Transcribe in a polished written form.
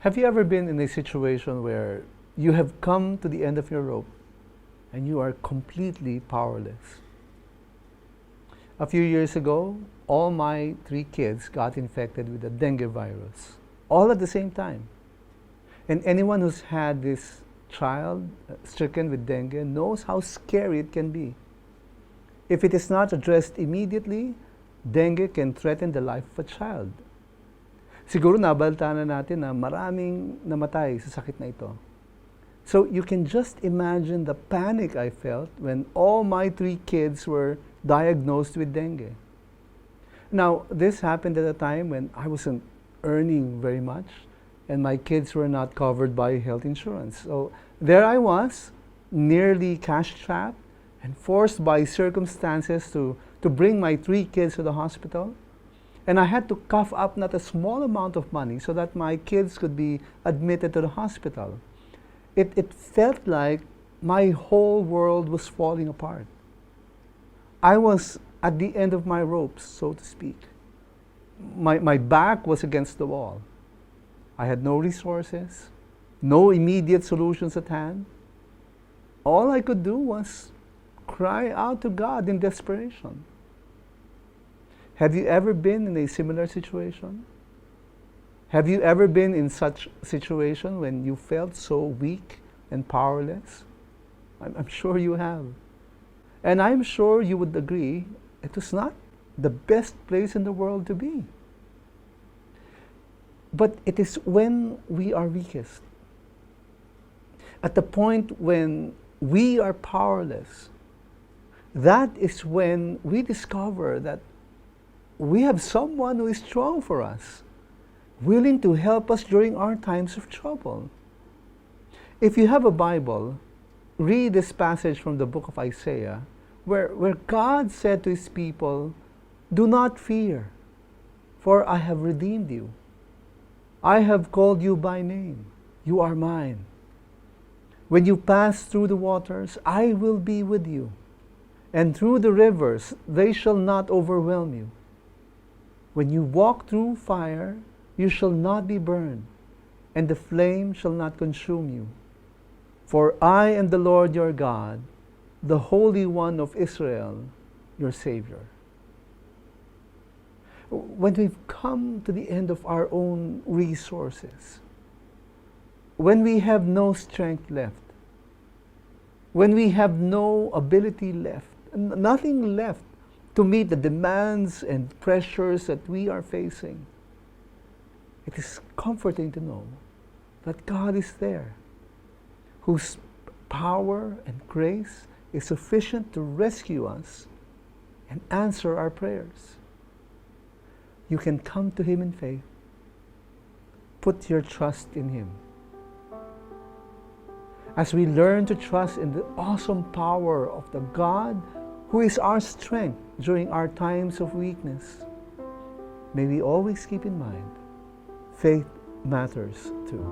Have you ever been in a situation where you have come to the end of your rope and you are completely powerless? A few years ago, all my 3 kids got infected with the dengue virus, all at the same time. And anyone who's had this child stricken with dengue knows how scary it can be. If it is not addressed immediately, dengue can threaten the life of a child. Siguro nabalita na natin na maraming namatay sa sakit na ito. So you can just imagine the panic I felt when all my 3 kids were diagnosed with dengue. Now, this happened at a time when I wasn't earning very much and my kids were not covered by health insurance. So there I was, nearly cash-strapped and forced by circumstances to bring my 3 kids to the hospital. And I had to cough up not a small amount of money so that my kids could be admitted to the hospital. It felt like my whole world was falling apart. I was at the end of my ropes, so to speak. My back was against the wall. I had no resources, no immediate solutions at hand. All I could do was cry out to God in desperation. Have you ever been in a similar situation? Have you ever been in such a situation when you felt so weak and powerless? I'm sure you have. And I'm sure you would agree it was not the best place in the world to be. But it is when we are weakest, at the point when we are powerless, that is when we discover that we have someone who is strong for us, willing to help us during our times of trouble. If you have a Bible, read this passage from the book of Isaiah, where God said to his people, "Do not fear, for I have redeemed you. I have called you by name. You are mine. When you pass through the waters, I will be with you. And through the rivers, they shall not overwhelm you. When you walk through fire, you shall not be burned, and the flame shall not consume you. For I am the Lord your God, the Holy One of Israel, your Savior." When we've come to the end of our own resources, when we have no strength left, when we have no ability left, nothing left to meet the demands and pressures that we are facing, it is comforting to know that God is there, whose power and grace is sufficient to rescue us and answer our prayers. You can come to Him in faith. Put your trust in Him. As we learn to trust in the awesome power of the God who is our strength during our times of weakness, may we always keep in mind, faith matters too.